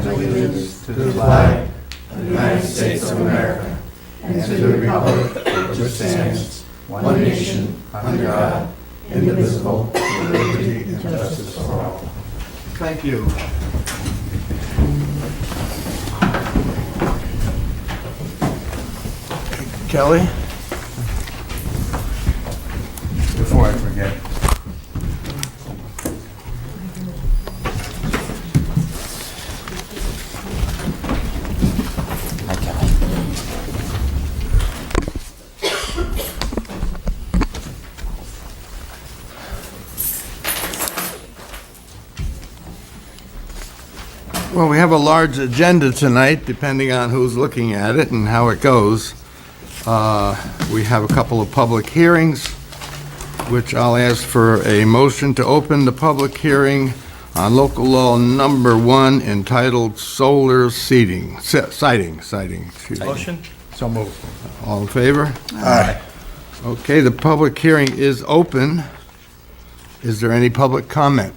pledge allegiance to the flag of the United States of America and to the republic for which stands one nation, under God, indivisible, with liberty and justice for all. Thank you. Kelly? Before I forget. Hi, Kelly. Well, we have a large agenda tonight, depending on who's looking at it and how it goes. We have a couple of public hearings, which I'll ask for a motion to open the public hearing on local law number 1 entitled Solar Siting. Excuse me. Motion? So moved. All in favor? Aye. Okay, the public hearing is open. Is there any public comment?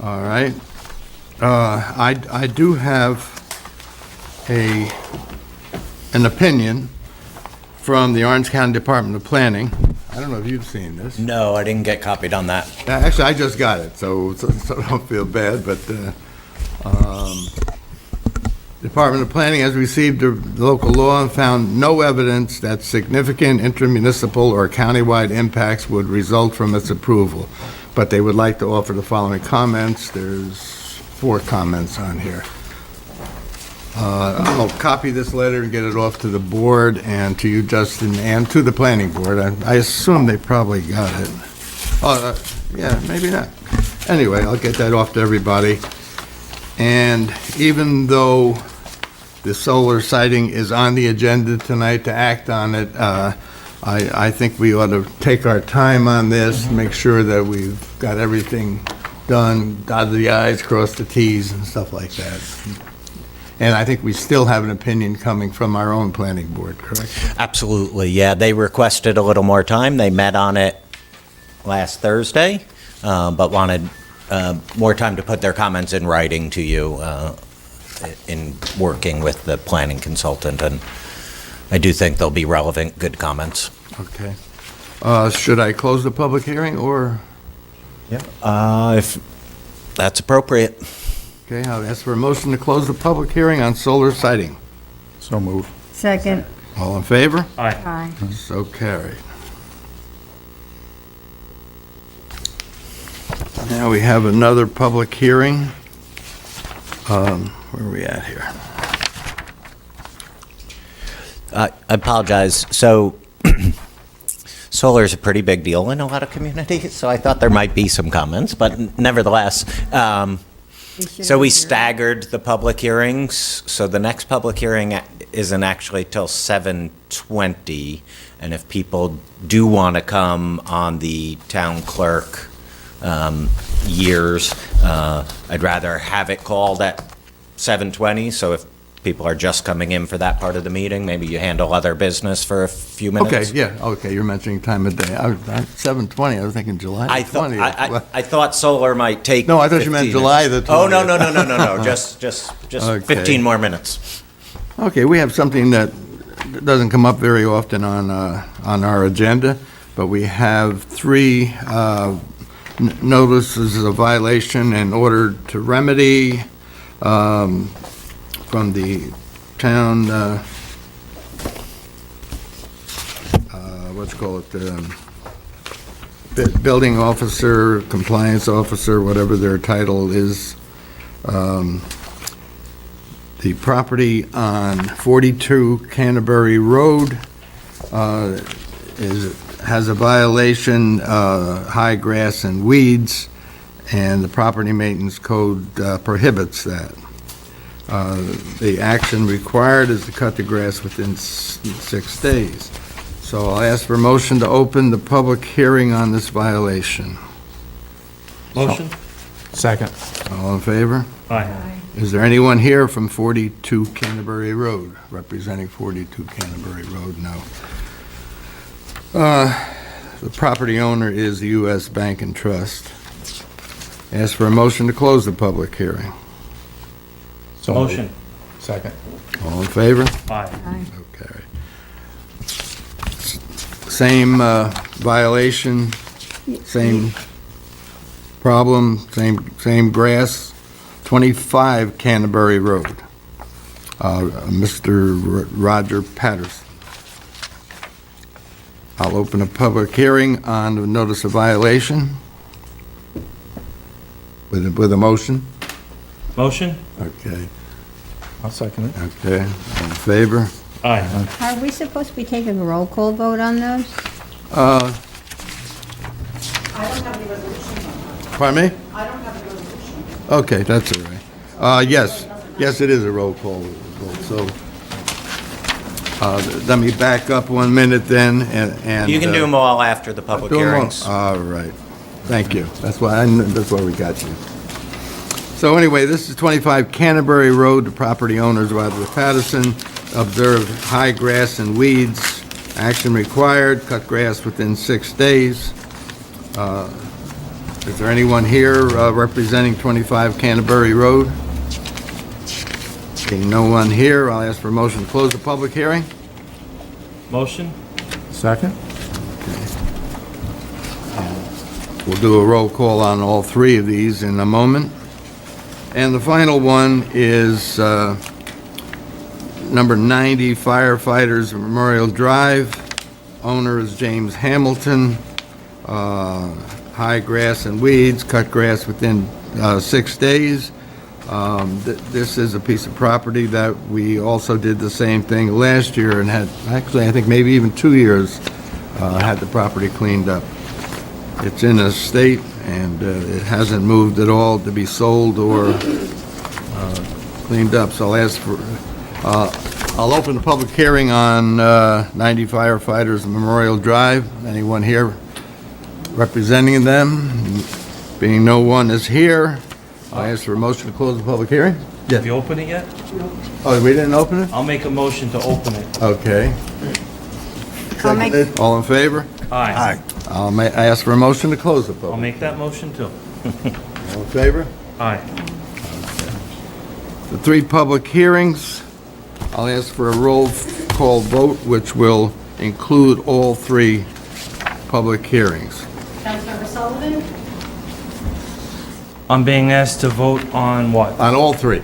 All right. I do have an opinion from the Orange County Department of Planning. I don't know if you've seen this. No, I didn't get copied on that. Actually, I just got it, so don't feel bad, but Department of Planning has received the local law and found no evidence that significant intermunicipal or countywide impacts would result from its approval. But they would like to offer the following comments. There's 4 comments on here. I'll copy this letter and get it off to the board and to you, Justin, and to the planning board. I assume they probably got it. Yeah, maybe not. Anyway, I'll get that off to everybody. And even though the solar siting is on the agenda tonight to act on it, I think we ought to take our time on this, make sure that we've got everything done, dotted the i's, crossed the t's, and stuff like that. And I think we still have an opinion coming from our own planning board, correct? Absolutely, yeah. They requested a little more time. They met on it last Thursday, but wanted more time to put their comments in writing to you in working with the planning consultant. And I do think they'll be relevant, good comments. Okay. Should I close the public hearing, or? If that's appropriate. Okay, I'll ask for a motion to close the public hearing on solar siting. So moved. Second. All in favor? Aye. Aye. So carried. Now we have another public hearing. Where are we at here? I apologize. So solar is a pretty big deal in a lot of communities, so I thought there might be some comments, but nevertheless, so we staggered the public hearings. So the next public hearing isn't actually till 7:20, and if people do want to come on the town clerk years, I'd rather have it called at 7:20. So if people are just coming in for that part of the meeting, maybe you handle other business for a few minutes. Okay, yeah, okay, you're mentioning time of day. 7:20, I was thinking July I the thought 20th. I thought solar might take. No, I thought you meant 15 July the 20th. Oh, no. Just Okay. 15 more minutes. Okay, we have something that doesn't come up very often on our agenda, but we have 3 notices of violation in order to remedy from the town, building officer, compliance officer, whatever their title is. The property on 42 Canterbury Road has a violation, high grass and weeds, and the property maintenance code prohibits that. The action required is to cut the grass within 6 days. So I'll ask for a motion to open the public hearing on this violation. Motion? Second. All in favor? Aye. Is there anyone here from 42 Canterbury Road, representing 42 Canterbury Road? No. The property owner is the U.S. Bank and Trust. Ask for a motion to close the public hearing. So moved. Motion. Second. All in favor? Aye. Aye. Okay. Same violation, same problem, same grass, 25 Canterbury Road. Mr. Roger Patterson. I'll open a public hearing on the notice of violation with a motion. Motion? Okay, I'll second it. okay, all in favor? Aye. Are we supposed to be taking a roll call vote on those? Pardon me? I don't have a resolution. Okay, that's all right. Yes, it is a roll call vote, so, let me back up 1 minute then, and. You can do them all after the public do 'em all. hearings. All right, thank you. That's why we got you. So anyway, this is 25 Canterbury Road. The property owners, Roger Patterson, observed high grass and weeds. Action required, cut grass within 6 days. Is there anyone here representing 25 Canterbury Road? Seeing no one here, I'll ask for a motion to close the public hearing. Motion? Second? We'll do a roll call on all three of these in a moment. And the final one is number 90 Firefighters Memorial Drive. Owner is James Hamilton. High grass and weeds, cut grass within 6 days. This is a piece of property that we also did the same thing last year and had, actually, I think maybe even 2 years, had the property cleaned up. It's in a state and it hasn't moved at all to be sold or cleaned up, so I'll open the public hearing on 90 Firefighters Memorial Drive. Anyone here representing them? Being no one is here, I ask for a motion to close the public hearing. Have you opened it yet? Oh, we didn't open it? I'll make a motion to open it. Okay. I'll make- Seconded. All in favor? Aye. I ask for a motion to close the public. I'll make that motion too. All in favor? Aye. The three public hearings, I'll ask for a roll call vote, which will include all three public hearings. Councilmember Sullivan? I'm being asked to vote on what? On all three.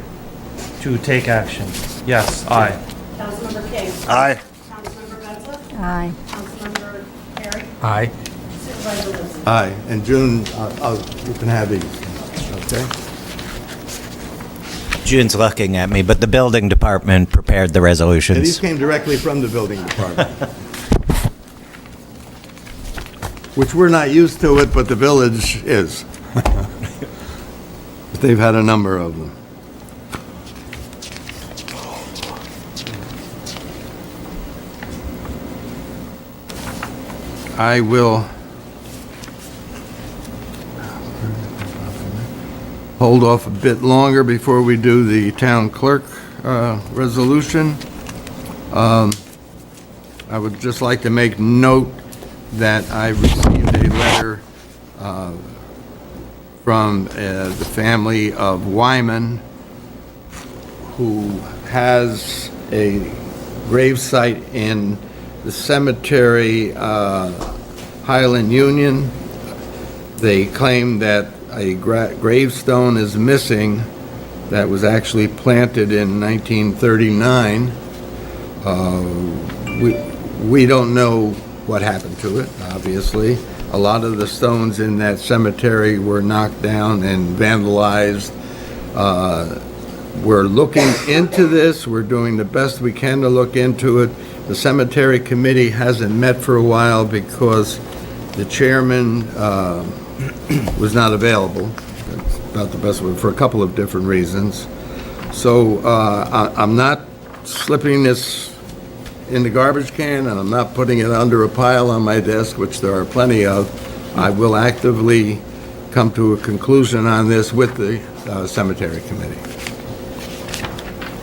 To take action. Yes, aye. Councilmember King? Aye. Councilmember Bensler? Aye. Councilmember Perry? Aye. Supervisor Wilson? Aye. And June, you can have these, okay? June's looking at me, but the building department prepared the And these resolutions. came directly from the building department. Which we're not used to it, but the village is. But they've had a number of them. I will hold off a bit longer before we do the town clerk resolution. I would just like to make note that I received a letter from the family of Wyman, who has a gravesite in the cemetery, Highland Union. They claim that a gravestone is missing that was actually planted in 1939. We don't know what happened to it, obviously. A lot of the stones in that cemetery were knocked down and vandalized. We're looking into this. We're doing the best we can to look into it. The cemetery committee hasn't met for a while because the chairman was not available. That's about the best word, for a couple of different reasons. So I'm not slipping this in the garbage can, and I'm not putting it under a pile on my desk, which there are plenty of. I will actively come to a conclusion on this with the cemetery committee.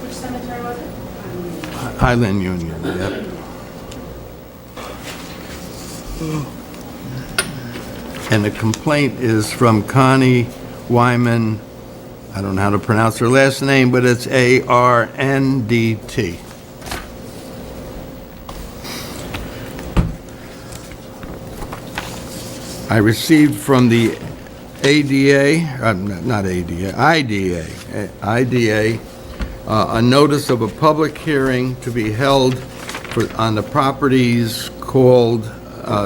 Which cemetery was it? Highland Union, yep. And the complaint is from Connie Wyman. I don't know how to pronounce her last name, but it's Arndt. I received from the ADA, not ADA, IDA, a notice of a public hearing to be held on the properties called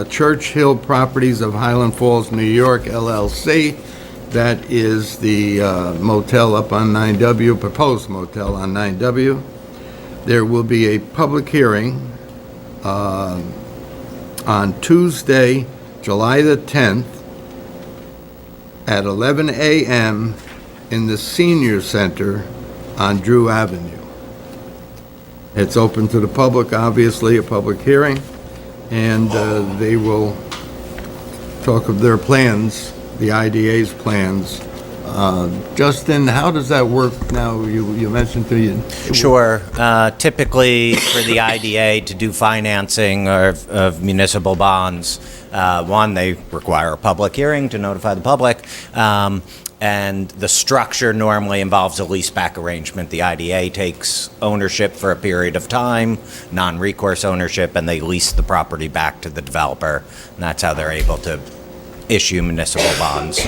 Church Hill Properties of Highland Falls, New York, LLC. That is the motel up on 9W, proposed motel on 9W. There will be a public hearing on Tuesday, July the 10th, at 11 a.m. in the Senior Center on Drew Avenue. It's open to the public, obviously, a public hearing, and they will talk of their plans, the IDA's plans. Justin, how does that work now? You mentioned to you. Sure. Typically, for the IDA to do financing of municipal bonds, one, they require a public hearing to notify the public, and the structure normally involves a leaseback arrangement. The IDA takes ownership for a period of time, non-recourse ownership, and they lease the property back to the developer, and that's how they're able to issue municipal bonds.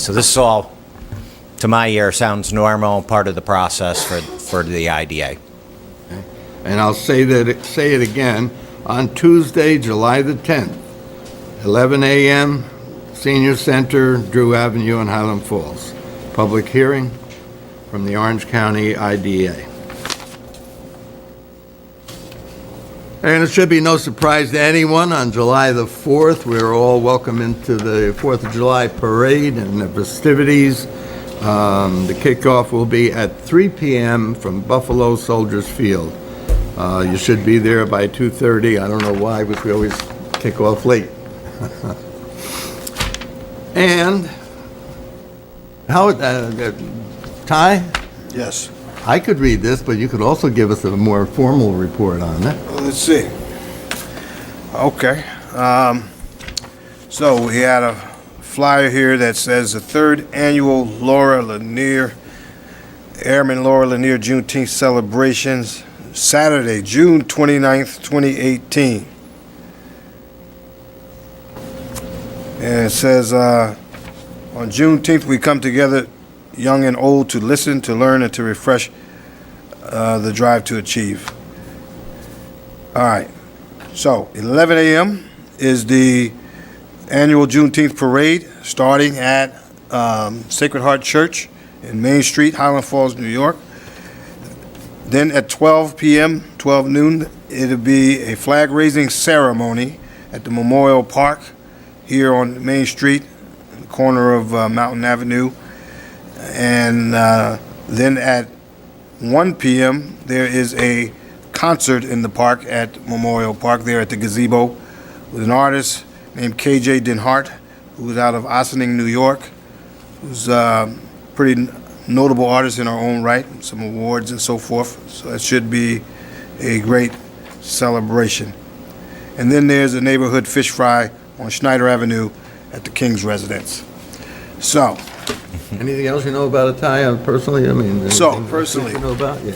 So this is all, to my ear, sounds normal, part of the process for the IDA. And I'll say it again, on Tuesday, July the 10th, 11 a.m., Senior Center, Drew Avenue in Highland Falls. Public hearing from the Orange County IDA. And it should be no surprise to anyone, on July the 4th, we're all welcome into the 4th of July parade and the festivities. The kickoff will be at 3 p.m. from Buffalo Soldiers Field. You should be there by 2:30. I don't know why, because we always kick off late. And how, Ty, Yes. I could read this, but you could also give us a more formal report on it. Well, let's see. Okay. So we had a flyer here that says the third annual Laura Lanier, Airman Laura Lanier Juneteenth celebrations, Saturday, June 29th, 2018. And it says, on Juneteenth, we come together, young and old, to listen, to learn, and to refresh the drive to achieve. All right. So, 11 a.m. is the annual Juneteenth parade, starting at Sacred Heart Church in Main Street, Highland Falls, New York. Then at 12 p.m., 12 noon, it'll be a flag-raising ceremony at the Memorial Park here on Main Street, the corner of Mountain Avenue. And then at 1 p.m., there is a concert in the park at Memorial Park, there at the gazebo, with an artist named KJ Denhart, who's out of Ossining, New York, who's a pretty notable artist in our own right, some awards and so forth. So it should be a great celebration. And then there's a neighborhood fish fry on Schneider Avenue at the King's Residence. So, Anything else you know about it, Ty, personally? I mean, So, anything personally- you know about? Yeah.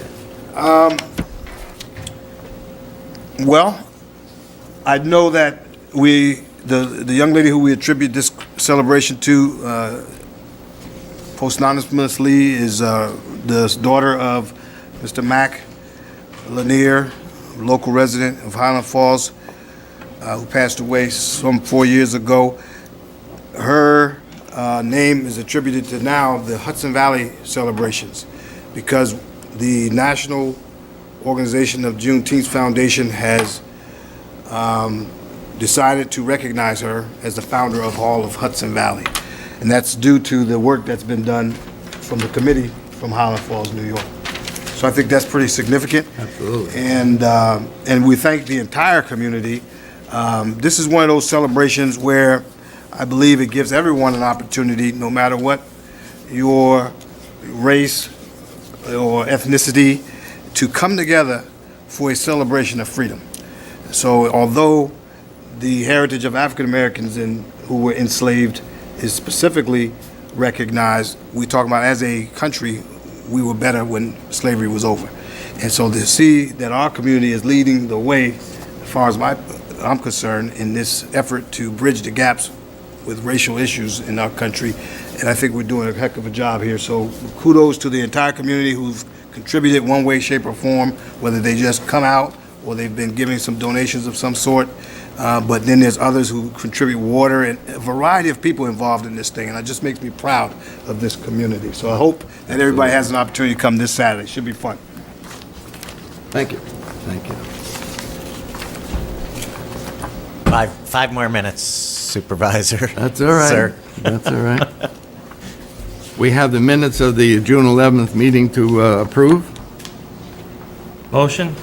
well, I know that the young lady who we attribute this celebration to, posthumously, is the daughter of Mr. Mac Lanier, local resident of Highland Falls, who passed away some 4 years ago. Her name is attributed to now the Hudson Valley celebrations, because the National Organization of Juneteenth Foundation has decided to recognize her as the founder of Hall of Hudson Valley. And that's due to the work that's been done from the committee from Highland Falls, New York. So I think that's pretty significant. Absolutely. And we thank the entire community. This is one of those celebrations where I believe it gives everyone an opportunity, no matter what your race or ethnicity, to come together for a celebration of freedom. So although the heritage of African Americans who were enslaved is specifically recognize, we talk about as a country, we were better when slavery was over. And so to see that our community is leading the way, as far as I'm concerned, in this effort to bridge the gaps with racial issues in our country, and I think we're doing a heck of a job here. So kudos to the entire community who's contributed one way, shape, or form, whether they just come out or they've been giving some donations of some sort. But then there's others who contribute water, and a variety of people involved in this thing, and it just makes me proud of this community. So I hope that everybody has an opportunity to come this Saturday. Should be fun. Thank you. Thank you. 5 more minutes, Supervisor. That's all right. Sir. That's all right. We have the minutes of the June 11th meeting to approve. Motion?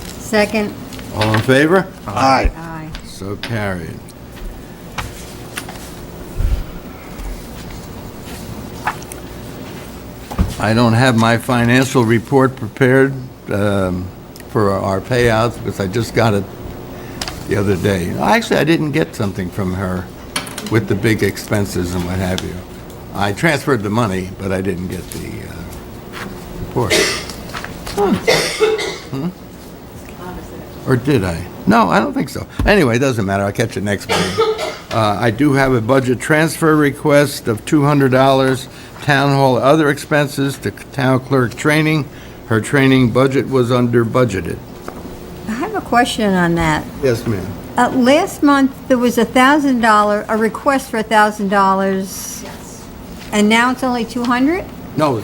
Second. All in favor? Aye. Aye. So carried. I don't have my financial report prepared for our payouts because I just got it the other day. Actually, I didn't get something from her with the big expenses and what have you. I transferred the money, but I didn't get the report. Or did I? No, I don't think so. Anyway, it doesn't matter. I'll catch it next meeting. I do have a budget transfer request of $200, town hall other expenses to town clerk training. Her training budget was under budgeted. I have a question on that. Yes, ma'am. Last month, there was $1,000, a request for $1,000, Yes. and now it's only 200? No,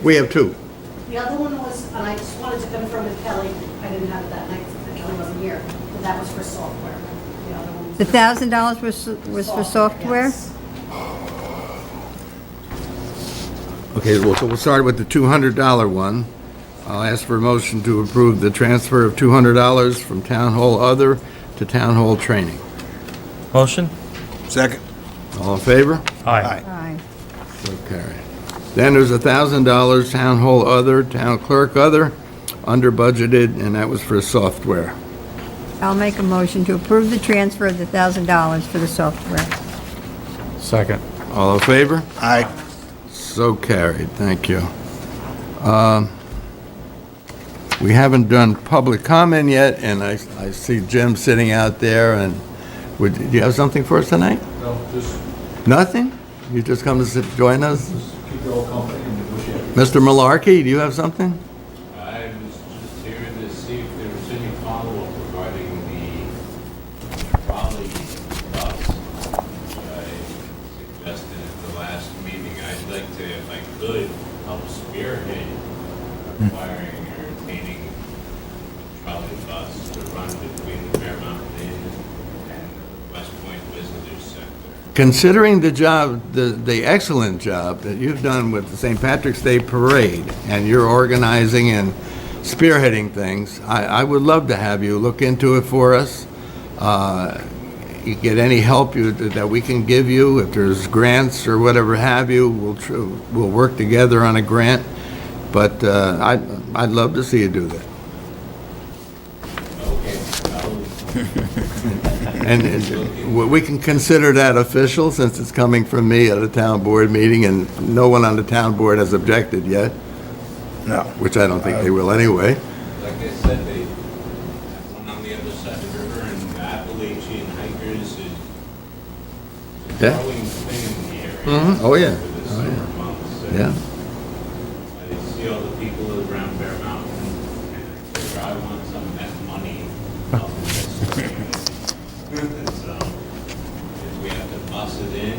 we have two. The other one was, and I just wanted to confirm with Kelly, I didn't have it that night, because Kelly wasn't here, but that was for software. The other one was. The $1,000 was for software? Yes. Okay, well, so we'll start with the $200 one. I'll ask for a motion to approve the transfer of $200 from town hall other to town hall training. Motion? Second. All in favor? Aye. Aye. So carried. Then there's $1,000 town hall other, town clerk other, under budgeted, and that was for software. I'll make a motion to approve the transfer of the $1,000 for the software. Second. All in favor? Aye. So carried, thank you. We haven't done public comment yet, and I see Jim sitting out there, and do you have something for us tonight? No, just Nothing? You just come to join us? keep your old company and negotiate. Mr. Malarkey, do you have something? I was just here to see if there was any follow-up regarding the trolley bus, which I suggested at the last meeting. I'd like to, if I could, help spearhead acquiring or obtaining a trolley bus to run between the Fairmount Inn and the West Point Visitors Center. Considering the job, the excellent job that you've done with the St. Patrick's Day Parade, and you're organizing and spearheading things, I would love to have you look into it for us. You get any help that we can give you, if there's grants or whatever have you, we'll work together on a grant. But I'd love to see you do that. And we can consider that official, since it's coming from me at a town board meeting, and no one on the town board has objected yet, No. which I don't think they will anyway. Like I said, they have one on the other side of the river, and the Appalachian hikers is a Yeah. growing thing in the area. Oh, yeah. For the summer months. And Yeah. I see all the people around Bear Mountain, and I figure I want some of that money. So, if we have to bus it in,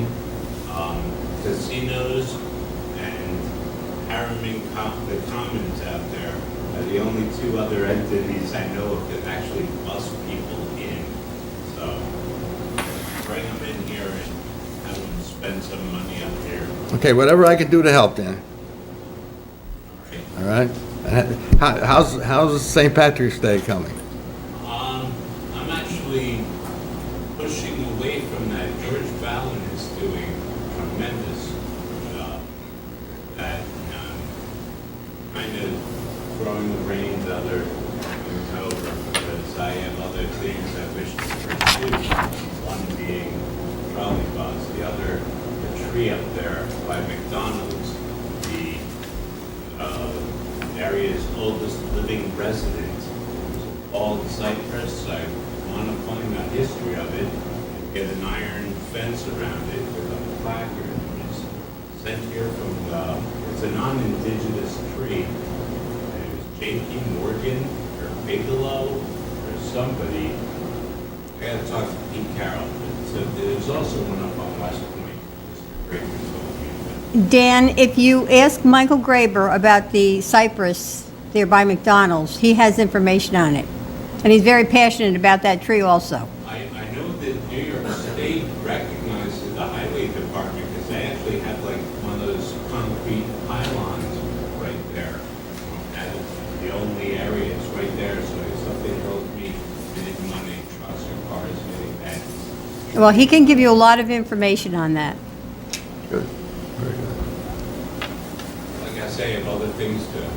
casinos and Harriman, the Commons out there are the only two other entities I know of that actually bus people in. So, bring them in here and have them spend some money up here. Okay, whatever I can do to help, Dan. All right? How's St. Patrick's Day coming? I'm actually pushing away from that. George Fallon is doing a tremendous job. That kind of throwing the reins other things over, because I have other things I wish to pursue. One being trolley bus, the other the tree up there by McDonald's, the area's oldest living resident, called Cypress. I want to find the history of it and get an iron fence around it with a placard. It was sent here from, it's a non-indigenous tree. And it was J.P. Morgan or Bigelow or somebody. I got to talk to Pete Carroll. So there's also one up on West Point. Mr. Graber told me, but Dan, if you ask Michael Graber about the cypress there by McDonald's, he has information on it. And he's very passionate about that tree also. I know that New York State recognizes the highway department because they actually have like one of those concrete pylons right there. And the only area is right there, so if something told me they didn't want any trucks or cars getting back. Well, he can give you a lot of information on that. Good, very good. Like I say, I have other things to.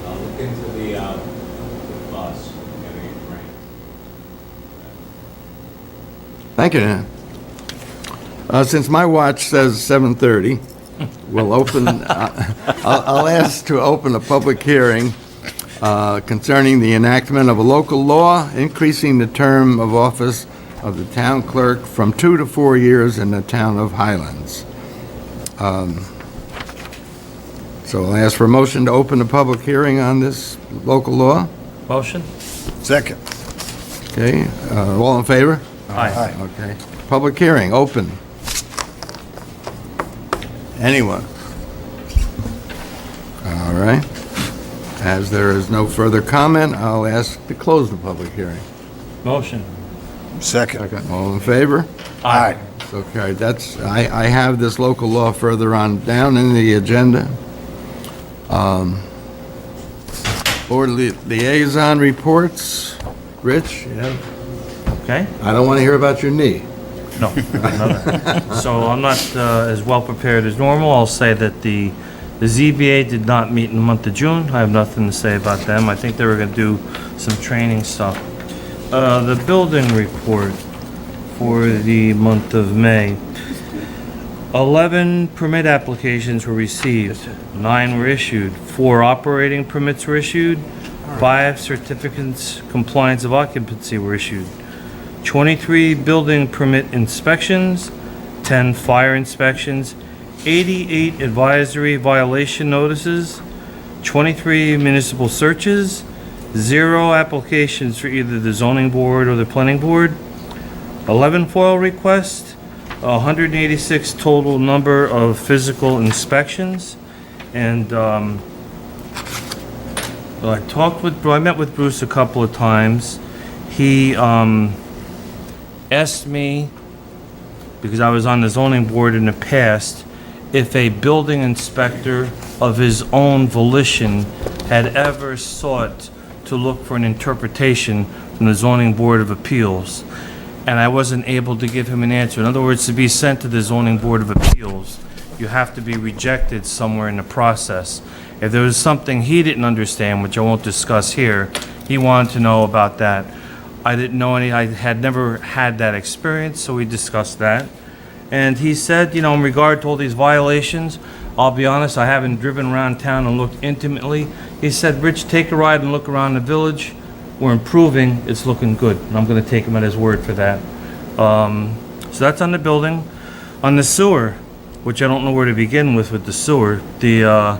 I'll look into the bus, getting it right. Thank you, Dan. Since my watch says 7:30, we'll open, I'll ask to open a public hearing concerning the enactment of a local law increasing the term of office of the town clerk from 2 to 4 years in the town of Highlands. So I'll ask for a motion to open a public hearing on this local law. Motion? Second. Okay, all in favor? Aye. Okay. Public hearing, open. Anyone? All right. As there is no further comment, I'll ask to close the public hearing. Motion? Second. All in favor? Aye. So carried. That's, I have this local law further on down in the agenda. Board liaison reports. Rich, you have? Okay? I don't want to hear about your knee. No. So I'm not as well prepared as normal. I'll say that the ZBA did not meet in the month of June. I have nothing to say about them. I think they were going to do some training stuff. The building report for the month of May. 11 permit applications were received, 9 were issued, 4 operating permits were issued, 5 certificates compliance of occupancy were issued, 23 building permit inspections, 10 fire inspections, 88 advisory violation notices, 23 municipal searches, 0 applications for either the zoning board or the planning board, 11 FOIL requests, 186 total number of physical inspections, and I met with Bruce a couple of times. He asked me, because I was on the zoning board in the past, if a building inspector of his own volition had ever sought to look for an interpretation from the zoning board of appeals. And I wasn't able to give him an answer. In other words, to be sent to the zoning board of appeals, you have to be rejected somewhere in the process. If there was something he didn't understand, which I won't discuss here, he wanted to know about that. I didn't know any, I had never had that experience, so we discussed that. And he said, you know, in regard to all these violations, I'll be honest, I haven't driven around town and looked intimately. He said, Rich, take a ride and look around the village. We're improving, it's looking good. And I'm gonna take him at his word for that. So that's on the building. On the sewer, which I don't know where to begin with the sewer. The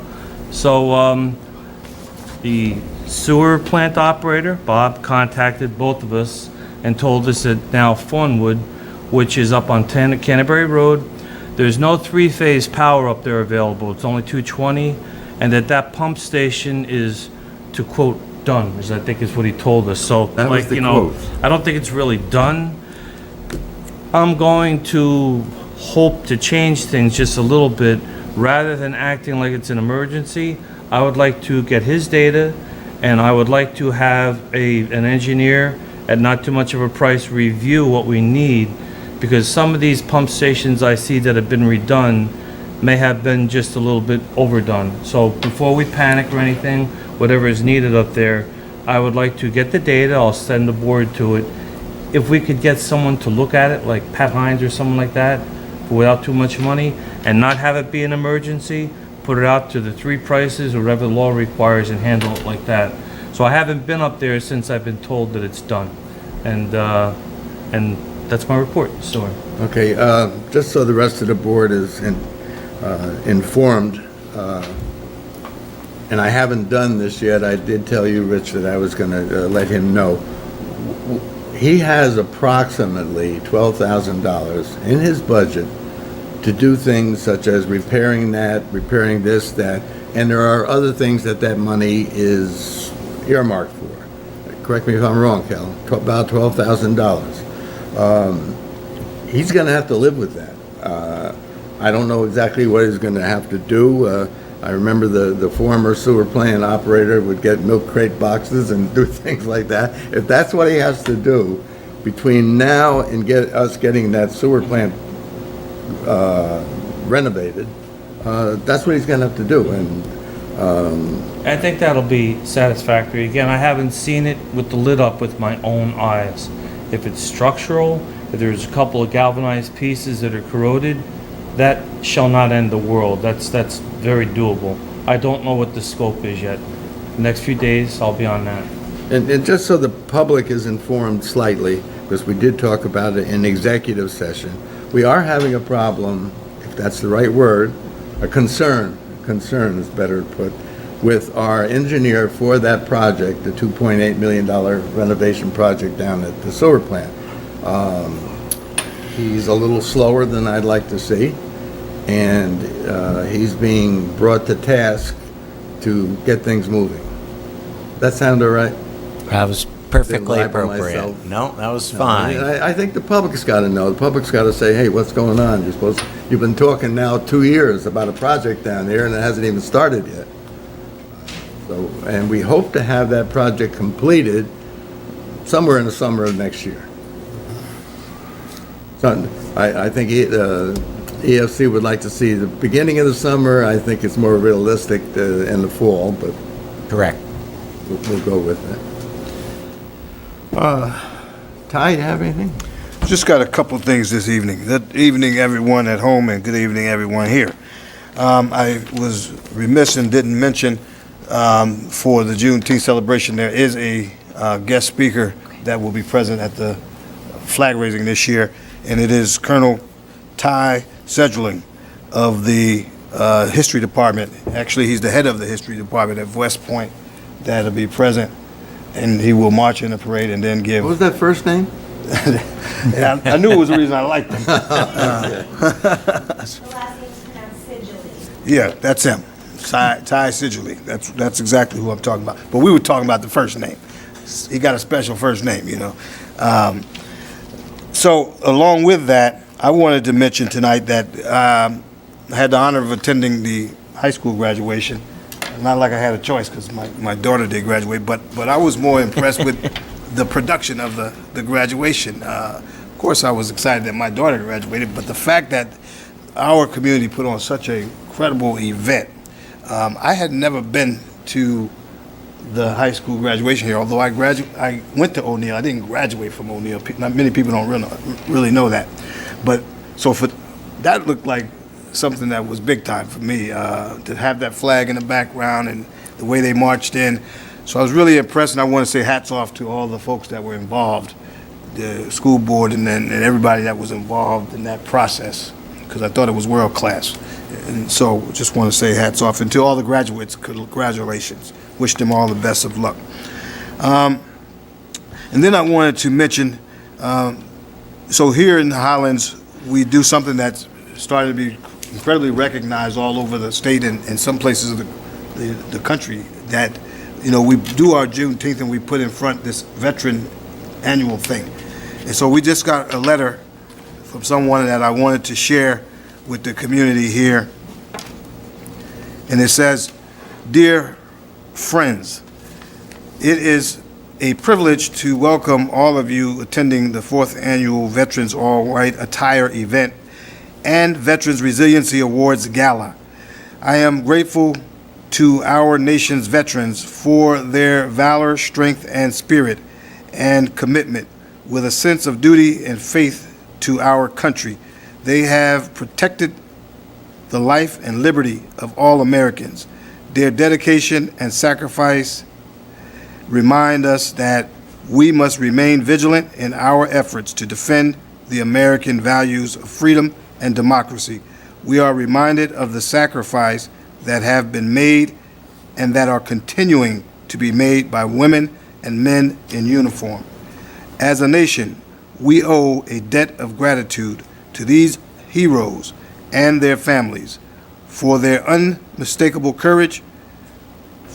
sewer plant operator, Bob, contacted both of us and told us that now Fawnwood, which is up on Canterbury Road, there's no 3-phase power up there available. It's only 220, and that pump station is, to quote, done, as I think is what he told us. So, That was like, the you know, quote. I don't think it's really done. I'm going to hope to change things just a little bit. Rather than acting like it's an emergency, I would like to get his data, and I would like to have an engineer at not too much of a price review what we need, because some of these pump stations I see that have been redone may have been just a little bit overdone. So before we panic or anything, whatever is needed up there, I would like to get the data, I'll send the board to it, if we could get someone to look at it, like Pat Hines or someone like that, without too much money, and not have it be an emergency, put it out to the 3 prices or whatever the law requires and handle it like that. So I haven't been up there since I've been told that it's done. And that's my report, so. Okay, just so the rest of the board is informed, and I haven't done this yet, I did tell you, Rich, that I was going to let him know. He has approximately $12,000 in his budget to do things such as repairing that, repairing this, that, and there are other things that money is earmarked for. Correct me if I'm wrong, Cal, about $12,000. He's going to have to live with that. I don't know exactly what he's going to have to do. I remember the former sewer plant operator would get milk crate boxes and do things like that. If that's what he has to do between now and us getting that sewer plant renovated, that's what he's going to have to do. And I think that'll be satisfactory. Again, I haven't seen it with the lid up with my own eyes. If it's structural, if there's a couple of galvanized pieces that are corroded, that shall not end the world. That's very doable. I don't know what the scope is yet. The next few days, I'll be on that. And just so the public is informed slightly, because we did talk about it in executive session, we are having a problem, if that's the right word, a concern is better put, with our engineer for that project, the $2.8 million renovation project down at the sewer plant. He's a little slower than I'd like to see, and he's being brought to task to get things moving. That sound all right? That was perfectly Didn't lie by appropriate. myself. No, that was fine. I think the public's got to know. The public's got to say, hey, what's going on? You've been talking now 2 years about a project down there, and it hasn't even started yet. So, and we hope to have that project completed somewhere in the summer of next year. So I think EFC would like to see the beginning of the summer. I think it's more realistic in the fall, but Correct. we'll go with that. Ty, you have anything? Just got a couple things this evening. Good evening, everyone at home, and good evening, everyone here. I was remiss and didn't mention for the Juneteenth celebration, there is a guest speaker that will be present at the flag raising this year, and it is Colonel Ty Sedgling of the History Department. Actually, he's the head of the History Department at West Point that'll be present, and he will march in the parade and then give... What was that first name? And I knew it was the reason I liked him. The last name's pronounced Sigilly. Yeah, that's him. Ty Sidgley. That's exactly who I'm talking about. But we were talking about the first name. He got a special first name, you know. So along with that, I wanted to mention tonight that I had the honor of attending the high school graduation. Not like I had a choice because my daughter did graduate, but I was more impressed with the production of the graduation. Of course, I was excited that my daughter graduated, but the fact that our community put on such a incredible event. I had never been to the high school graduation here, although I went to O'Neill. I didn't graduate from O'Neill. Not many people don't really know that. But so that looked like something that was big time for me, to have that flag in the background and the way they marched in. So I was really impressed, and I want to say hats off to all the folks that were involved, the school board and everybody that was involved in that process, because I thought it was world class. And so just want to say hats off. And to all the graduates, congratulations. Wish them all the best of luck. And then I wanted to mention, so here in the Highlands, we do something that's starting to be incredibly recognized all over the state and some places of the country, that, you know, we do our Juneteenth and we put in front this veteran annual thing. And so we just got a letter from someone that I wanted to share with the community here. And it says, "Dear friends, it is a privilege to welcome all of you attending the 4th Annual Veterans All-White Attire Event and Veterans Resiliency Awards Gala. I am grateful to our nation's veterans for their valor, strength, and spirit and commitment with a sense of duty and faith to our country. They have protected the life and liberty of all Americans. Their dedication and sacrifice remind us that we must remain vigilant in our efforts to defend the American values of freedom and democracy. We are reminded of the sacrifice that have been made and that are continuing to be made by women and men in uniform. As a nation, we owe a debt of gratitude to these heroes and their families for their unmistakable courage.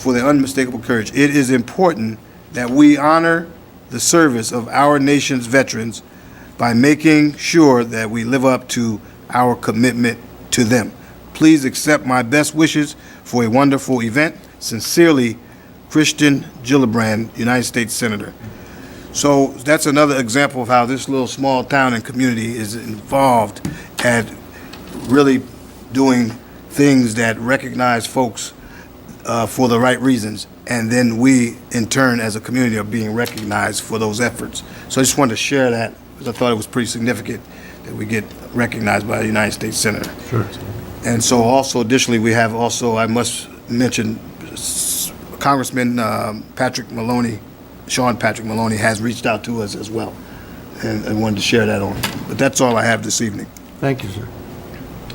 It is important that we honor the service of our nation's veterans by making sure that we live up to our commitment to them. Please accept my best wishes for a wonderful event. Sincerely, Christian Gillibrand, United States Senator. So that's another example of how this little small town and community is involved at really doing things that recognize folks for the right reasons, and then we, in turn, as a community, are being recognized for those efforts. So I just wanted to share that, because I thought it was pretty significant that we get recognized by a United States Senator. Sure. And so also, additionally, we have also, I must mention, Congressman Sean Patrick Maloney has reached out to us as well, and I wanted to share that on. But that's all I have this evening. Thank you, sir.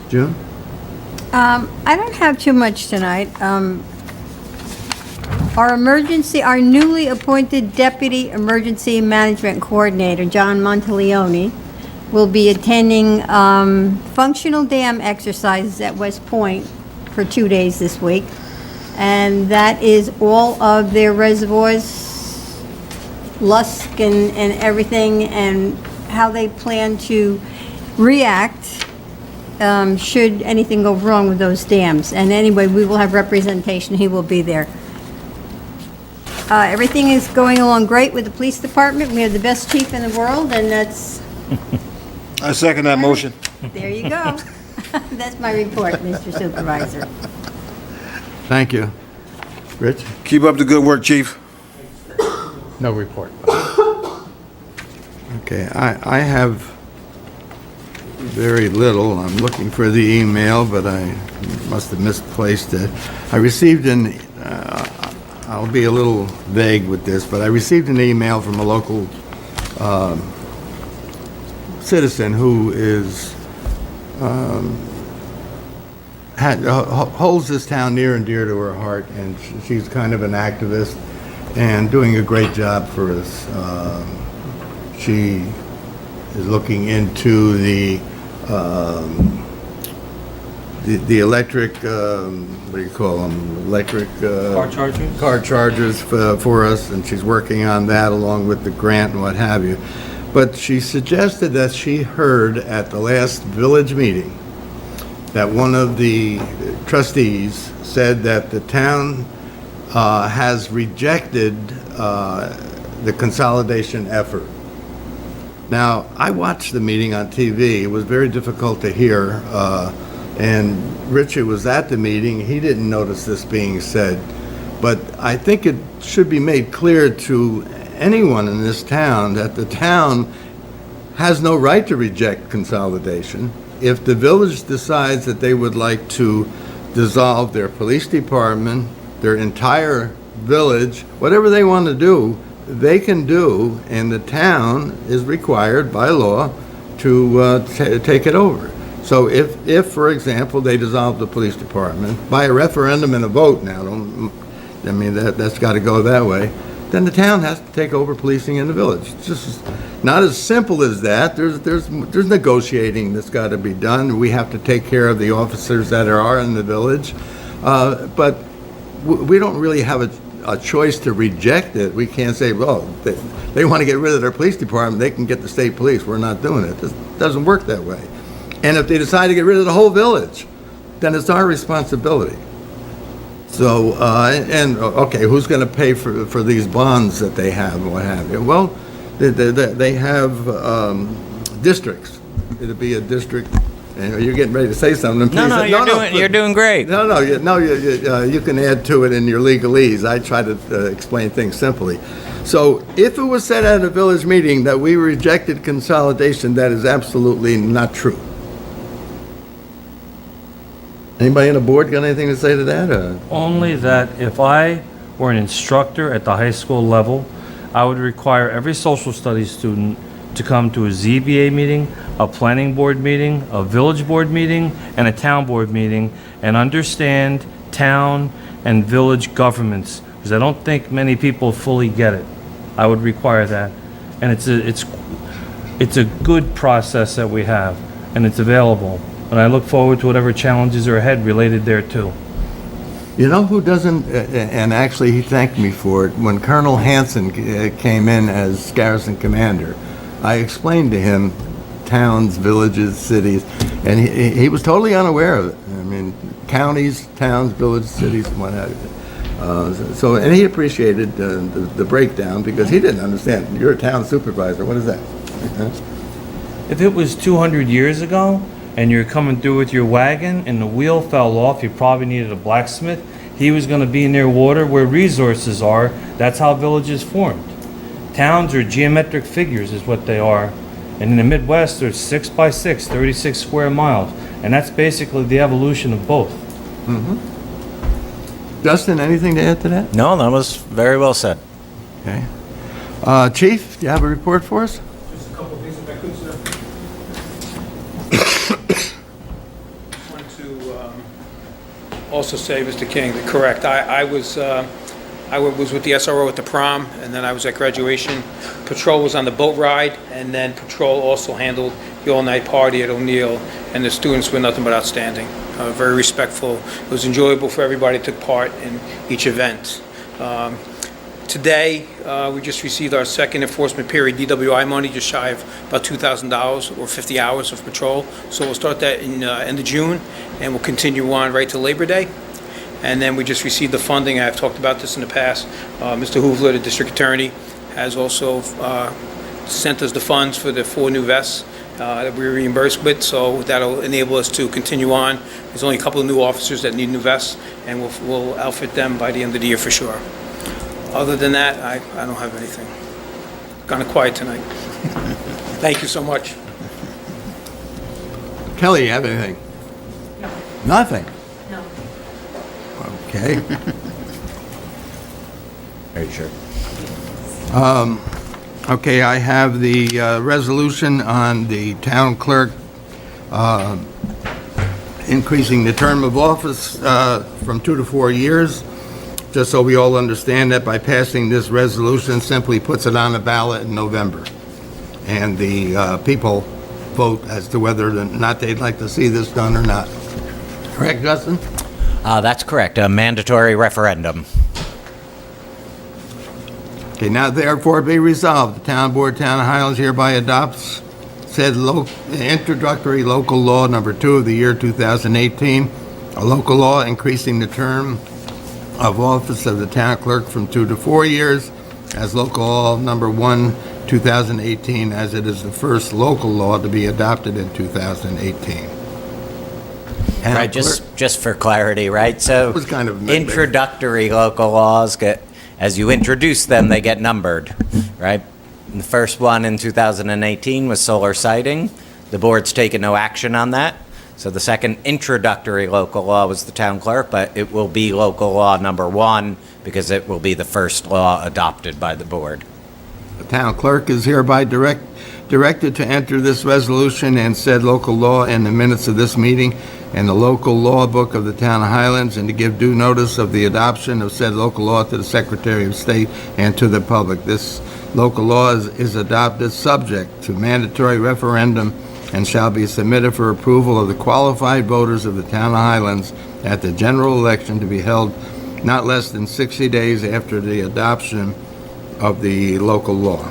June? I don't have too much tonight. Our newly appointed Deputy Emergency Management Coordinator, John Monteleone, will be attending functional dam exercises at West Point for 2 days this week. And that is all of their reservoirs, Lusk and everything, and how they plan to react should anything go wrong with those dams. And anyway, we will have representation. He will be there. Everything is going along great with the police department. We have the best chief in the world, and that's, I second that motion. there you go. That's my report, Mr. Supervisor. Thank you. Rich? Keep up the good work, Chief. No report. Okay, I have very little. I'm looking for the email, but I must have misplaced it. I received I'll be a little vague with this, but I received an email from a local citizen who is holds this town near and dear to her heart, and she's kind of an activist and doing a great job for us. She is looking into the electric, what do you call them? Electric Car chargers? car chargers for us, and she's working on that along with the grant and what have you. But she suggested that she heard at the last village meeting that one of the trustees said that the town has rejected the consolidation effort. Now, I watched the meeting on TV. It was very difficult to hear, and Richard was at the meeting. He didn't notice this being said, but I think it should be made clear to anyone in this town that the town has no right to reject consolidation. If the village decides that they would like to dissolve their police department, their entire village, whatever they want to do, they can do, and the town is required by law to take it over. So if, for example, they dissolve the police department by a referendum and a vote now, that's got to go that way, then the town has to take over policing in the village. It's just not as simple as that. There's negotiating that's got to be done. We have to take care of the officers that are in the village, but we don't really have a choice to reject it. We can't say, well, they want to get rid of their police department, they can get the state police. We're not doing it. It doesn't work that way. And if they decide to get rid of the whole village, then it's our responsibility. So, okay, who's going to pay for these bonds that they have and what have you? Well, they have districts. It'll be a district You're getting ready to say something. No, please- you're doing great. You can add to it in your legalese. I try to explain things simply. So if it was said at a village meeting that we rejected consolidation, that is absolutely not true. Anybody on the board got anything to say to that? Only that if I were an instructor at the high school level, I would require every social studies student to come to a ZBA meeting, a planning board meeting, a village board meeting, and a town board meeting, and understand town and village governments, because I don't think many people fully get it. I would require that. And it's a good process that we have, and it's available. And I look forward to whatever challenges are ahead related there too. You know who doesn't, and actually he thanked me for it, when Colonel Hanson came in as garrison commander, I explained to him towns, villages, cities, and he was totally unaware of it. I mean, counties, towns, villages, cities, what have you. And he appreciated the breakdown because he didn't understand. You're a town supervisor, what is that? If it was 200 years ago, and you're coming through with your wagon and the wheel fell off, you probably needed a blacksmith. He was going to be near water where resources are. That's how villages formed. Towns are geometric figures is what they are. And in the Midwest, they're 6 by 6, 36 square miles. And that's basically the evolution of both. Justin, anything to add to that? No, that was very well said. Okay. Chief, do you have a report for us? Just a couple of things if I could, sir. Just wanted to also say, Mr. King, that correct, I was with the SRO at the prom, and then I was at graduation. Patrol was on the boat ride, and then patrol also handled the all-night party at O'Neill, and the students were nothing but outstanding. Very respectful. It was enjoyable for everybody that took part in each event. Today, we just received our second enforcement period DWI money, just shy of about $2,000 or 50 hours of patrol. So we'll start that in end of June, and we'll continue on right to Labor Day. And then we just received the funding. I've talked about this in the past. Mr. Hoovler, the district attorney, has also sent us the funds for the 4 new vests that we're reimbursed with, so that'll enable us to continue on. There's only a couple of new officers that need new vests, and we'll outfit them by the end of the year for sure. Other than that, I don't have anything. Kind of quiet tonight. Thank you so much. Kelly, you have anything? No. Nothing? No. Okay. Are you sure? Okay, I have the resolution on the town clerk increasing the term of office from 2 to 4 years. Just so we all understand that by passing this resolution simply puts it on the ballot in November. And the people vote as to whether or not they'd like to see this done or not. Correct, Justin? That's correct, a mandatory referendum. Okay, now therefore be resolved, the Town Board, Town of Highlands hereby adopts said introductory local law number 2 of the year 2018, a local law increasing the term of office of the town clerk from 2 to 4 years as local law number 1, 2018, as it is the first local law to be adopted in 2018. Town Right, just for clarity, right? So It was kind of mid- introductory local laws get, as you introduce them, they get numbered, right? And the first one in 2018 was solar siting. The board's taken no action on that. So the second introductory local law was the town clerk, but it will be local law number 1 because it will be the first law adopted by the board. The town clerk is hereby directed to enter this resolution and said local law in the minutes of this meeting and the local law book of the town of Highlands, and to give due notice of the adoption of said local law to the Secretary of State and to the public. This local law is adopted subject to mandatory referendum and shall be submitted for approval of the qualified voters of the town of Highlands at the general election to be held not less than 60 days after the adoption of the local law.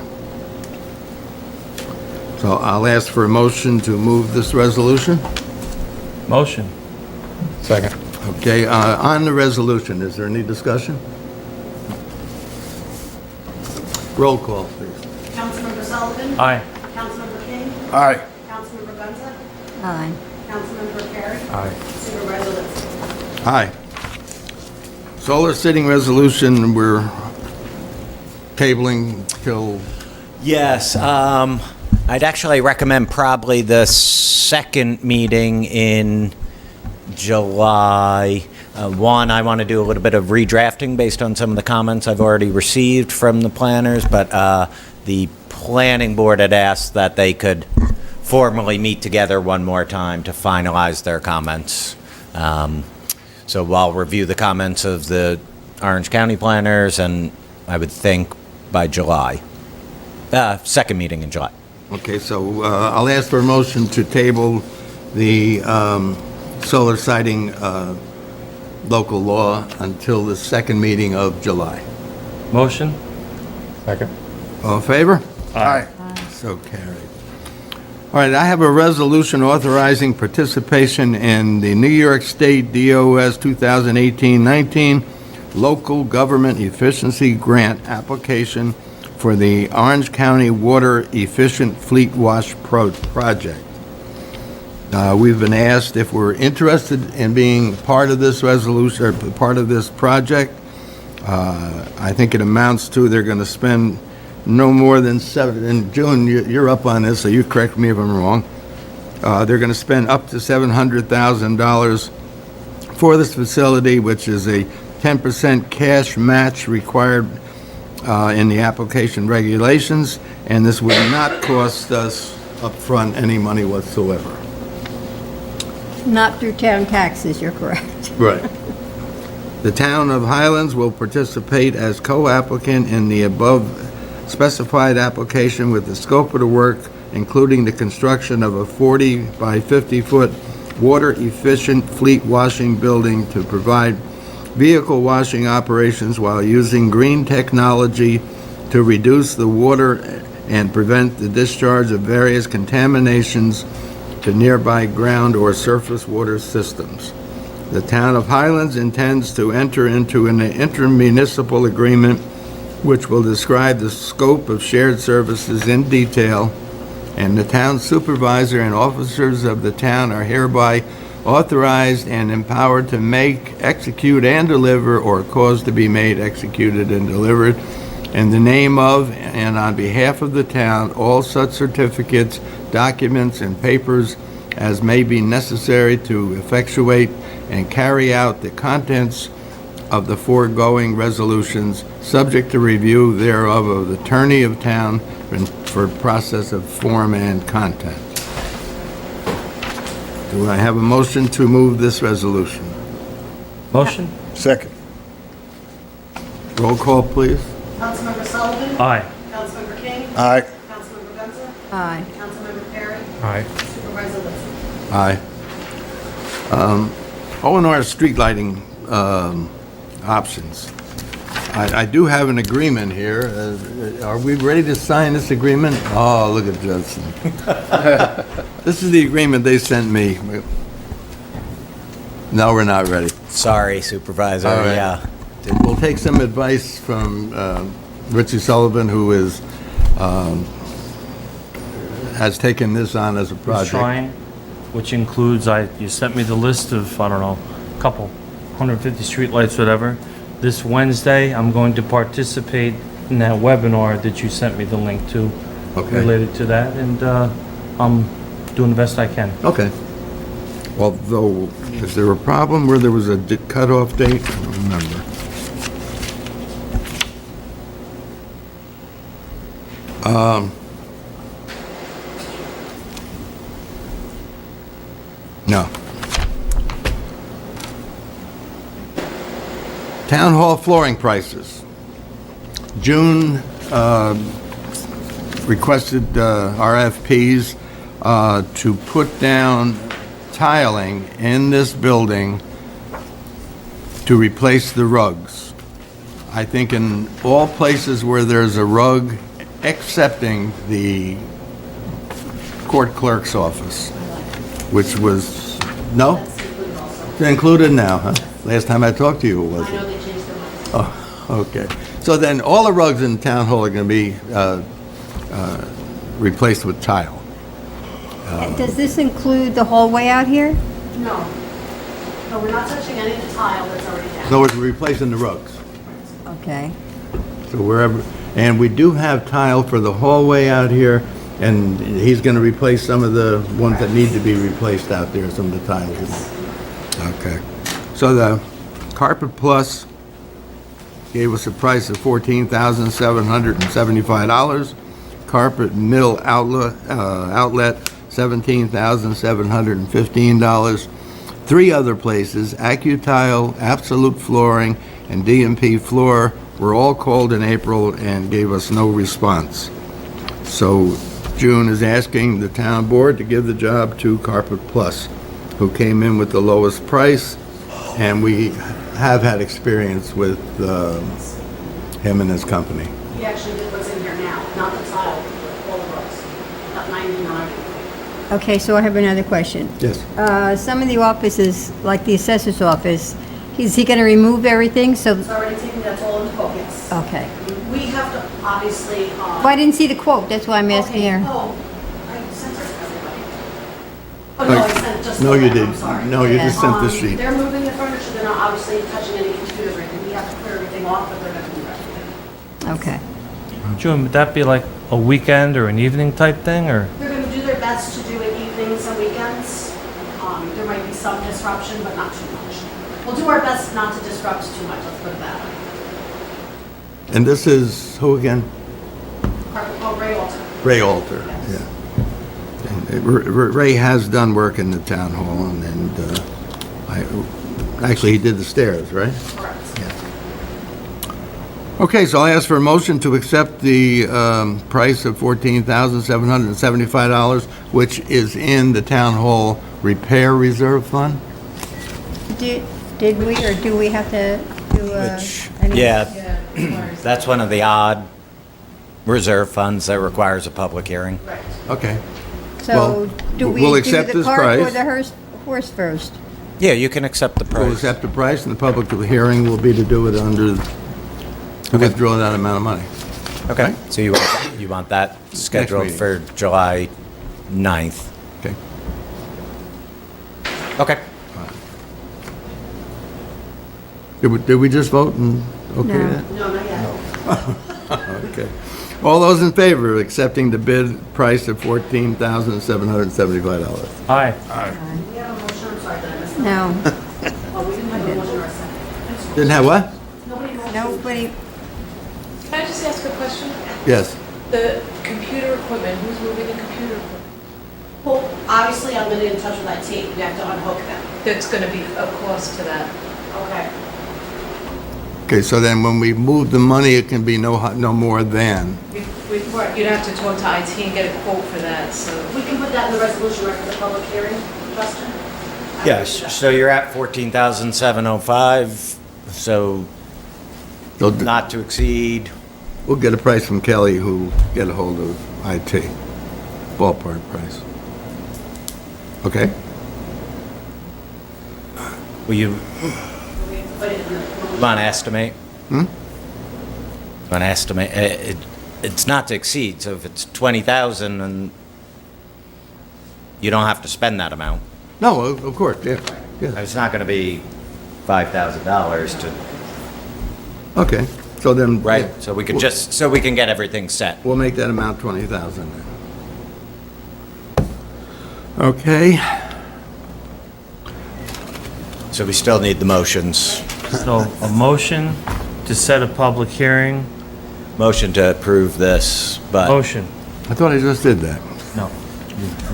So I'll ask for a motion to move this resolution. Motion. Second. Okay, on the resolution, is there any discussion? Roll call, please. Councilmember Sullivan? Aye. Councilmember King? Aye. Councilmember Gunza? Aye. Councilmember Perry? Aye. Supervisor Lipson? Aye. Solar sitting resolution, we're tabling till, Yes, I'd actually recommend probably the second meeting in July. One, I want to do a little bit of redrafting based on some of the comments I've already received from the planners, but the planning board had asked that they could formally meet together one more time to finalize their comments. So I'll review the comments of the Orange County planners, and I would think by July. Second meeting in July. okay, so I'll ask for a motion to table the solar siting local law until the second meeting of July. Motion? Second. All in favor? Aye. So carried. All right, I have a resolution authorizing participation in the New York State DOS 2018-19 Local Government Efficiency Grant application for the Orange County Water Efficient Fleet Wash Project. We've been asked if we're interested in being part of this resolution, or part of this project. I think it amounts to, they're going to spend no more than and June, you're up on this, so you correct me if I'm wrong. They're going to spend up to $700,000 for this facility, which is a 10% cash match required in the application regulations, and this would not cost us upfront any money whatsoever. Not through town taxes, you're correct. Right. The town of Highlands will participate as co-applicant in the above specified application with the scope of the work, including the construction of a 40 by 50-foot water-efficient fleet washing building to provide vehicle washing operations while using green technology to reduce the water and prevent the discharge of various contaminations to nearby ground or surface water systems. The town of Highlands intends to enter into an intermunicipal agreement which will describe the scope of shared services in detail, and the town supervisor and officers of the town are hereby authorized and empowered to make, execute, and deliver, or cause to be made, executed, and delivered in the name of and on behalf of the town, all such certificates, documents, and papers as may be necessary to effectuate and carry out the contents of the foregoing resolutions, subject to review thereof of the attorney of town for process of form and content. Do I have a motion to move this resolution? Motion? Second. Roll call, please. Councilmember Sullivan? Aye. Councilmember King? Aye. Councilmember Gunzer? Aye. Councilmember Perry? Aye. Supervisor Lipson? Aye. O&R street lighting options. I do have an agreement here. Are we ready to sign this agreement? Oh, look at Judson. This is the agreement they sent me. No, we're not ready. Sorry, Supervisor, All right. yeah. We'll take some advice from Richie Sullivan, who has taken this on as a The project. Shrine, which includes, you sent me the list of, I don't know, a couple, 150 streetlights, whatever. This Wednesday, I'm going to participate in that webinar that you sent me the link to Okay. related to that, and I'm doing the best I can. Okay. Although, is there a problem where there was a cutoff date? I don't remember. No. Town hall flooring prices. June requested RFPs to put down tiling in this building to replace the rugs. I think in all places where there's a rug, excepting the court clerk's office, which was, no? That's included also. It's included now, huh? Last time I talked to you, it I wasn't. know they changed their minds. Oh, okay. So then all the rugs in town hall are going to be replaced with tile. Does this include the hallway out here? No. No, we're not touching any of the tile that's already down. So we're replacing the rugs. Okay. So wherever, and we do have tile for the hallway out here, and he's gonna replace some of the ones that need to be replaced out there, some of the tiles. Okay. So the Carpet Plus gave us a price of $14,775. Carpet Mill Outlet, $17,715. Three other places, AccuTile, Absolute Flooring, and DMP Floor, were all called in April and gave us no response. So June is asking the town board to give the job to Carpet Plus, who came in with the lowest price, and we have had experience with him and his company. We actually did what's in here now, not the tile, but all the rows. About 99. Okay, so I have another question. Yes. Some of the offices, like the assessor's office, is he gonna remove everything, so, It's already taken, that's all in focus. okay. We have to obviously, Well, I didn't see the quote, that's why I'm asking okay, her. oh, I sent it to everybody. Oh, no, I sent just. No, the you letter, did. I'm sorry. No, you just sent the sheet. They're moving the furniture, they're not obviously touching any computers or anything. We have to clear everything off, but they're gonna move everything. Okay. June, would that be like a weekend or an evening type thing, or? They're gonna do their best to do it evenings and weekends. There might be some disruption, but not too much. We'll do our best not to disrupt too much, let's put it that way. And this is, who again? Ray Walter. Ray Alter, Yes. yeah. And Ray has done work in the town hall, and actually, he did the stairs, right? Correct. Okay, so I'll ask for a motion to accept the price of $14,775, which is in the town hall repair reserve fund. Did we, or do we have to do any? Yeah, that's one of the odd reserve funds that requires a public hearing. Right. Okay. So Well, do we we'll do accept the this cart or price. the horse first? Yeah, you can accept the We'll price. accept the price, and the public hearing will be to do it under, to withdraw that amount of money. Okay, so you want that scheduled meeting. for July 9th? Okay. Okay. Did we just vote and okay No. that? No, not yet. Okay. All those in favor of accepting the bid price of $14,775? Aye. We have a motion, I'm sorry, did I miss that? No, Oh, we didn't have a motion or a second. Didn't have what? Nobody moved. nobody, Can I just ask a question? Yes. The computer equipment, who's moving the computer equipment? Well, obviously, I'm gonna get in touch with IT. We have to unhook them. That's going to be a cost to that. Okay. Okay, so then when we move the money, it can be no more than. You'd have to talk to IT and get a quote for that, so. We can put that in the resolution right for the public hearing, Justin? Yes, so you're at 14,705, so So not to exceed. we'll get a price from Kelly, who get a hold of IT. Ballpark price. Okay? Will you Put it in the. want to estimate? Want to estimate? It's not to exceed, so if it's 20,000, and you don't have to spend that amount. No, of course, yeah. Yeah. It's not going to be $5,000 to, Okay, so then. right? So we can get everything set. We'll make that amount 20,000 then. Okay, So we still need the motions. So a motion to set a public hearing, Motion to approve this, but motion. I thought I just did that. No.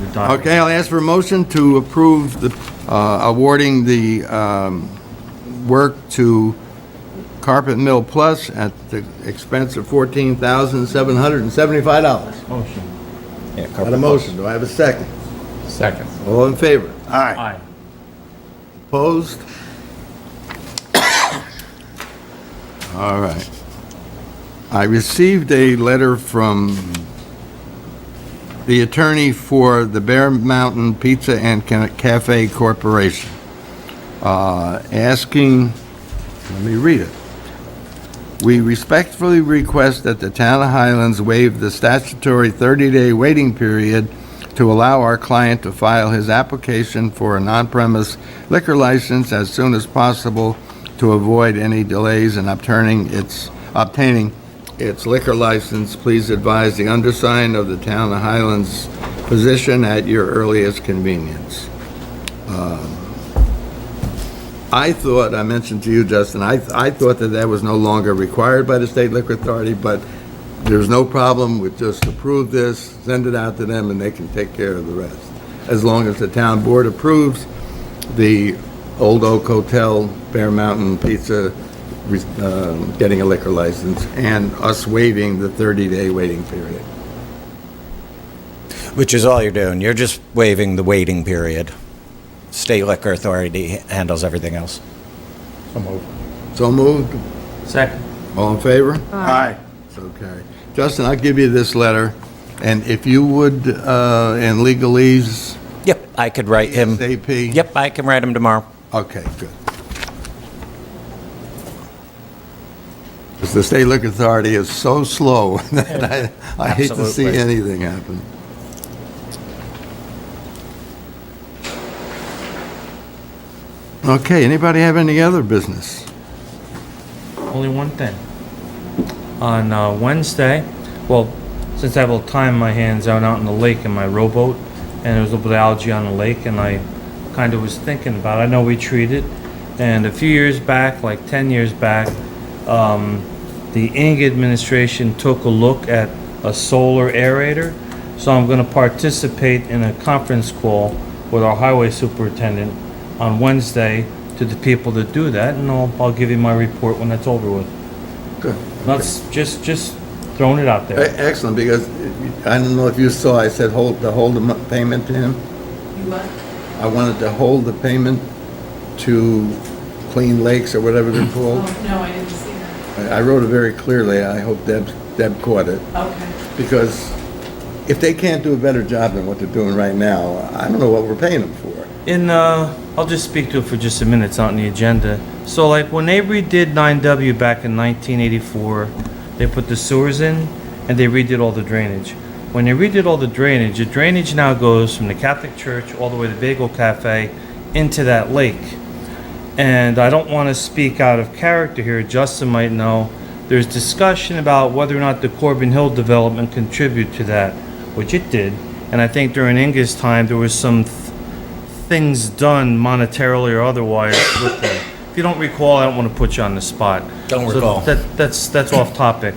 You're done. Okay, I'll ask for a motion to approve the, awarding the work to Carpet Mill Plus at the expense of $14,775. Motion. yeah, Got a motion, do I have a second? Second. All in favor? Aye. Opposed? All right. I received a letter from the attorney for the Bear Mountain Pizza and Cafe Corporation, asking, let me read it. We respectfully request that the town of Highlands waive the statutory 30-day waiting period to allow our client to file his application for a non-premise liquor license as soon as possible to avoid any delays in obtaining its liquor license. Please advise the undersigned of the Town of Highlands position at your earliest convenience. I thought, I mentioned to you, Justin, I thought that was no longer required by the State Liquor Authority, but there's no problem with just approve this, send it out to them, and they can take care of the rest. As long as the town board approves the Old Oak Hotel, Bear Mountain Pizza, getting a liquor license, and us waiving the 30-day waiting period. Which is all you're doing. You're just waiving the waiting period. State Liquor Authority handles everything else. So moved. So moved. Second. All in favor? Aye. Okay. Justin, I'll give you this letter, and if you would, in legalese, Yep, I could write him. ASAP. Yep, I can write him tomorrow. Okay, good. Because the State Liquor Authority is so slow that I hate to see Absolutely. anything happen. Okay, anybody have any other business? Only one thing. On Wednesday, well, since I have a little time in my hands, I went out in the lake in my rowboat, and there was a little bit of algae on the lake, and I kind of was thinking about it. I know we treat it, and a few years back, like 10 years back, the Ing administration took a look at a solar aerator. So I'm going to participate in a conference call with our highway superintendent on Wednesday to the people that do that, and I'll give you my report when that's over with. Good. That's just throwing it out there. Excellent, because I don't know if you saw, I said hold the payment to him. You what? I wanted to hold the payment to Clean Lakes or whatever they're called. Oh, no, I didn't see that. I wrote it very clearly. I hope Deb caught it. Okay. Because if they can't do a better job than what they're doing right now, I don't know what we're paying them for. I'll just speak to it for just a minute. It's not on the agenda. So like when they redid 9W back in 1984, they put the sewers in and they redid all the drainage. When they redid all the drainage now goes from the Catholic Church all the way to Bagel Cafe into that lake. And I don't want to speak out of character here. Justin might know. There's discussion about whether or not the Corbin Hill development contributed to that, which it did. And I think during Inga's time, there was some things done monetarily or otherwise with them. If you don't recall, I don't want to put you on the spot. Don't So recall. That's off topic.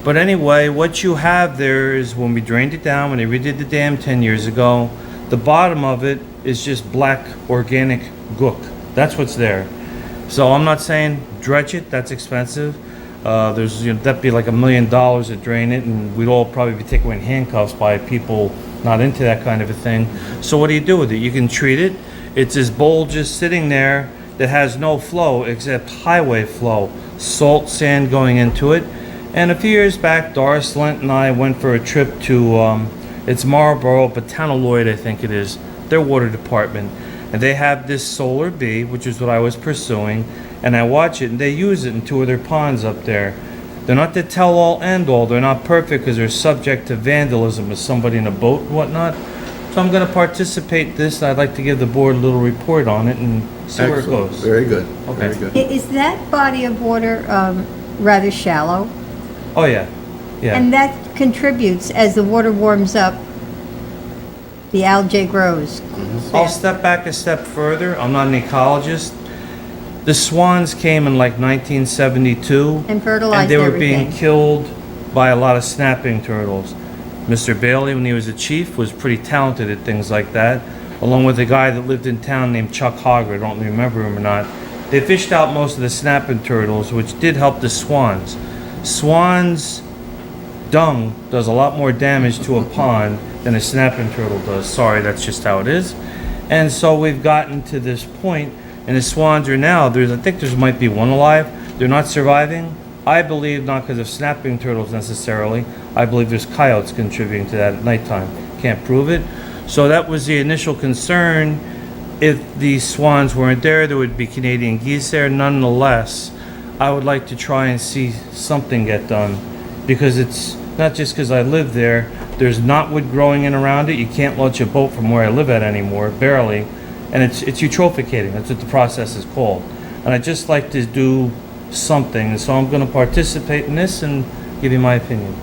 But anyway, what you have there is when we drained it down, when they redid the dam 10 years ago, the bottom of it is just black organic gook. That's what's there. So I'm not saying dredge it, that's expensive. That'd be like $1 million to drain it, and we'd all probably be taken away in handcuffs by people not into that kind of a thing. So what do you do with it? You can treat it. It's this bowl just sitting there that has no flow except highway flow, salt, sand going into it. And a few years back, Doris Lent and I went for a trip to, it's Marlboro, Botanoloid, I think it is, their water department. And they have this Solar Bee, which is what I was pursuing, and I watch it, and they use it in 2 of their ponds up there. They're not the tell-all, end-all. They're not perfect because they're subject to vandalism with somebody in a boat and whatnot. So I'm going to participate in this. I'd like to give the board a little report on it and see where it Excellent. goes. Very good. Okay. Very good. Is that body of water rather shallow? Oh, yeah. Yeah. And that contributes, as the water warms up, the algae grows. I'll step back a step further. I'm not an ecologist. The swans came in like 1972. And fertilized And they were being everything. killed by a lot of snapping turtles. Mr. Bailey, when he was a chief, was pretty talented at things like that, along with a guy that lived in town named Chuck Hogger. I don't remember him or not. They fished out most of the snapping turtles, which did help the swans. Swans' dung does a lot more damage to a pond than a snapping turtle does. Sorry, that's just how it is. And so we've gotten to this point, and the swans are now, I think there might be one alive. They're not surviving. I believe not because of snapping turtles necessarily. I believe there's coyotes contributing to that at nighttime. Can't prove it. So that was the initial concern. If these swans weren't there, there would be Canadian geese there. Nonetheless, I would like to try and see something get done because it's not just because I live there. There's knotwood growing in around it. You can't launch a boat from where I live at anymore, barely. And it's eutrophicating. That's what the process is called. And I'd just like to do something. And so I'm going to participate in this and give you my opinion.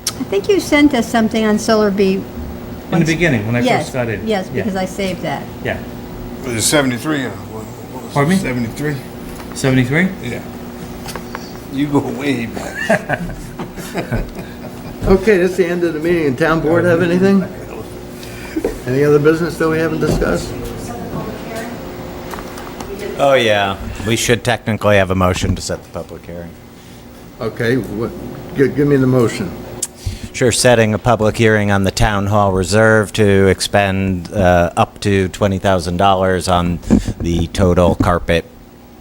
I think you sent us something on Solar Bee. In the beginning, when I Yes, first got in. yes, Yeah. because I saved that. Yeah. Was it 73? What was Pardon me? 73? 73? Yeah. You go way back. Okay, that's the end of the meeting. Town board have anything? Any other business that we haven't discussed? Oh, yeah. We should technically have a motion to set the public hearing. Okay, give me the motion. Sure, setting a public hearing on the Town Hall Reserve to expend up to $20,000 on the total carpet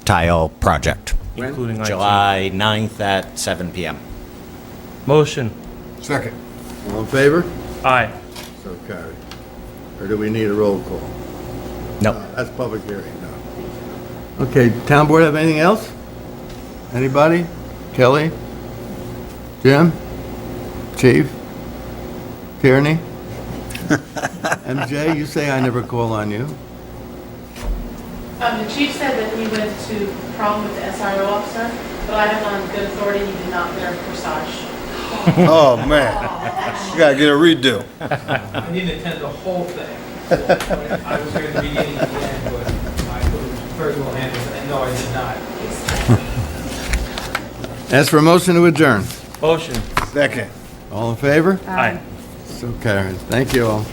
tile project. Including IT. July 9th at 7 PM. Motion. Second. All in favor? Aye. So carried. Or do we need a roll call? Nope. That's public hearing, no. Okay, town board have anything else? Anybody? Kelly? Jim? Chief? Tierney? MJ, you say I never call on you. The chief said that he went to prom with the SRO officer, but I have on good authority he did not wear a corsage. Oh, man. You gotta get a redo. I didn't attend the whole thing. I was here at the beginning and the end, but I thought it was very well handled, and no, I did not. Ask for a motion to adjourn. Motion. Second. All in favor? Aye. So carried. Thank you all.